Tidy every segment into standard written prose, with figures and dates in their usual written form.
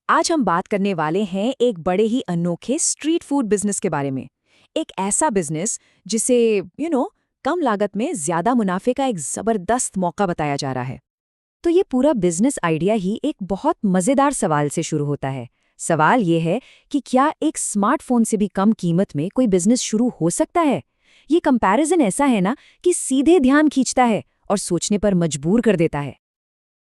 आज हम बात करने वाले हैं एक बड़े ही अनोखे स्ट्रीट फूड बिजनेस के बारे में। एक ऐसा बिजनेस जिसे कम लागत में ज्यादा मुनाफे का एक जबरदस्त मौका बताया जा रहा है। तो ये पूरा बिजनेस आइडिया ही एक बहुत मजेदार सवाल से शुरू होता है। सवाल ये है कि क्या एक स्मार्टफोन से भी कम कीमत में कोई बिजनेस शुरू हो सकता है। ये कंपैरिजन ऐसा है ना कि सीधे ध्यान खींचता है और सोचने पर मजबूर कर देता है।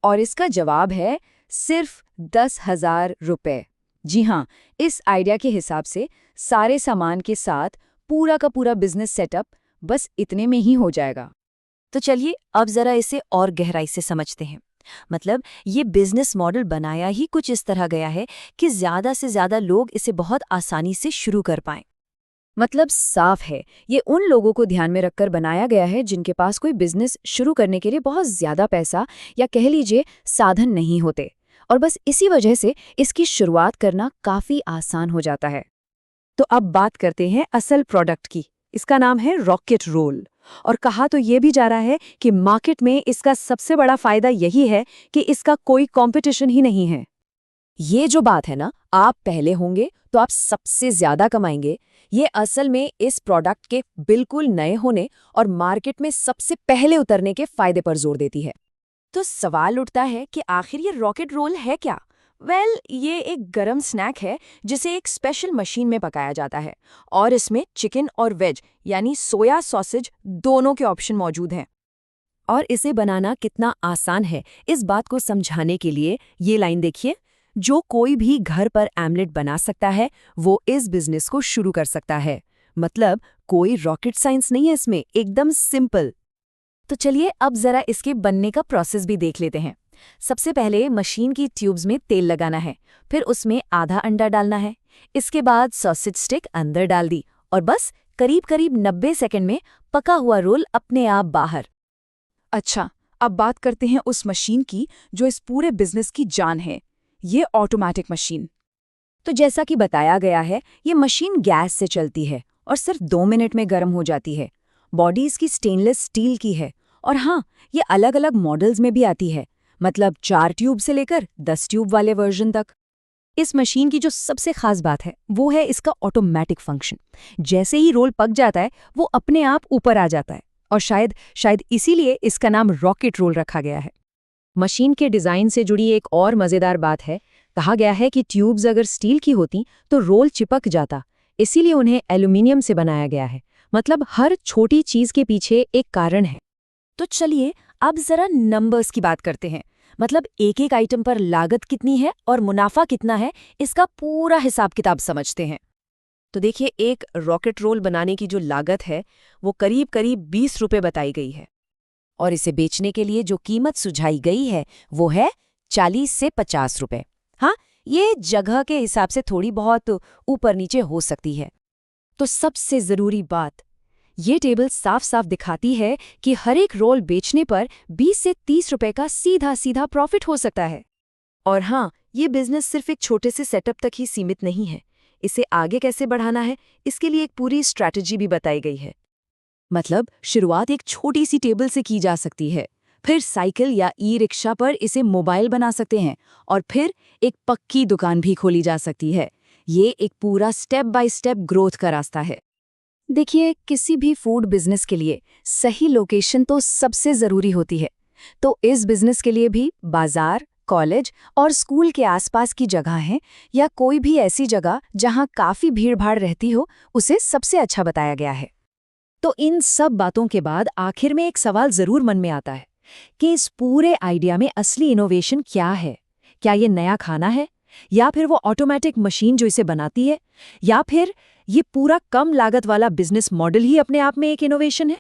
और इसका जवाब है सिर्फ 10,000 रुपए। जी हाँ, इस आइडिया के हिसाब से सारे सामान के साथ पूरा का पूरा बिजनेस सेटअप बस इतने में ही हो जाएगा। तो चलिए अब जरा इसे और गहराई से समझते हैं। मतलब ये बिजनेस मॉडल बनाया ही कुछ इस तरह गया है कि ज्यादा से ज्यादा लोग इसे बहुत आसानी से शुरू कर पाएं। मतलब साफ है, ये उन लोगों को ध्यान में रखकर बनाया गया है जिनके पास कोई बिजनेस शुरू करने के लिए बहुत ज्यादा पैसा या कह लीजिए साधन नहीं होते, और बस इसी वजह से इसकी शुरुआत करना काफी आसान हो जाता है। तो अब बात करते हैं असल प्रोडक्ट की। इसका नाम है रॉकेट रोल, और कहा तो ये भी जा रहा है कि मार्केट में इसका सबसे बड़ा फायदा यही है कि इसका कोई कंपटीशन ही नहीं है। ये जो बात है ना, आप पहले होंगे तो आप सबसे ज्यादा कमाएंगे, ये असल में इस प्रोडक्ट के बिल्कुल नए होने और मार्केट में सबसे पहले उतरने के फायदे पर जोर देती है। तो सवाल उठता है कि आखिर ये रॉकेट रोल है क्या? ये एक गरम स्नैक है जिसे एक स्पेशल मशीन में पकाया जाता है, और इसमें चिकन और वेज यानी सोया सॉसेज दोनों के ऑप्शन मौजूद हैं। और इसे बनाना कितना आसान है, इस बात को समझाने के लिए ये लाइन देखिए। जो कोई भी घर पर आमलेट बना सकता है वो इस बिजनेस को शुरू कर सकता है। मतलब कोई रॉकेट साइंस नहीं है इसमें, एकदम सिंपल। तो चलिए अब जरा इसके बनने का प्रोसेस भी देख लेते हैं। सबसे पहले मशीन की ट्यूब्स में तेल लगाना है, फिर उसमें आधा अंडा डालना है। इसके बाद सॉसेज स्टिक अंदर डाल दी, और बस करीब करीब 90 सेकंड में पका हुआ रोल अपने आप बाहर। अच्छा, अब बात करते हैं उस मशीन की जो इस पूरे बिजनेस की जान है, ये ऑटोमेटिक मशीन। तो जैसा कि बताया गया है, ये मशीन गैस से चलती है और सिर्फ 2 मिनट में गर्म हो जाती है। बॉडी इसकी स्टेनलेस स्टील की है, और हाँ, ये अलग अलग मॉडल्स में भी आती है। मतलब 4 ट्यूब से लेकर 10 ट्यूब वाले वर्जन तक। इस मशीन की जो सबसे खास बात है वो है इसका ऑटोमेटिक फंक्शन। जैसे ही रोल पक जाता है वो अपने आप ऊपर आ जाता है, और शायद इसीलिए इसका नाम रॉकेट रोल रखा गया है। मशीन के डिजाइन से जुड़ी एक और मजेदार बात है। कहा गया है कि ट्यूब्स अगर स्टील की होती तो रोल चिपक जाता, इसीलिए उन्हें एल्यूमिनियम से बनाया गया है। मतलब हर छोटी चीज के पीछे एक कारण है। तो चलिए अब जरा नंबर्स की बात करते हैं। मतलब एक एक आइटम पर लागत कितनी है और मुनाफा कितना है, इसका पूरा हिसाब किताब समझते हैं। तो देखिए, एक रॉकेट रोल बनाने की जो लागत है वो करीब करीब 20 रुपये बताई गई है, और इसे बेचने के लिए जो कीमत सुझाई गई है वो है 40 से 50 रुपए। हाँ, ये जगह के हिसाब से थोड़ी बहुत ऊपर नीचे हो सकती है। तो सबसे जरूरी बात, ये टेबल साफ साफ दिखाती है कि हर एक रोल बेचने पर 20 से 30 रुपए का सीधा सीधा प्रॉफिट हो सकता है। और हाँ, ये बिजनेस सिर्फ एक छोटे से सेटअप तक ही सीमित नहीं है। इसे आगे कैसे बढ़ाना है, इसके लिए एक पूरी स्ट्रैटेजी भी बताई गई है। मतलब शुरुआत एक छोटी सी टेबल से की जा सकती है, फिर साइकिल या ई रिक्शा पर इसे मोबाइल बना सकते हैं, और फिर एक पक्की दुकान भी खोली जा सकती है। ये एक पूरा स्टेप बाय स्टेप ग्रोथ का रास्ता है। देखिए, किसी भी फूड बिजनेस के लिए सही लोकेशन तो सबसे जरूरी होती है। तो इस बिजनेस के लिए भी बाजार, कॉलेज और स्कूल के आसपास की जगह है, या कोई भी ऐसी जगह जहां काफी भीड़-भाड़ रहती हो, उसे सबसे अच्छा बताया गया है। तो इन सब बातों के बाद आखिर में एक सवाल जरूर मन में आता है कि इस पूरे आइडिया में असली इनोवेशन क्या है। क्या ये नया खाना है, या फिर वो ऑटोमेटिक मशीन जो इसे बनाती है, या फिर ये पूरा कम लागत वाला बिजनेस मॉडल ही अपने आप में एक इनोवेशन है?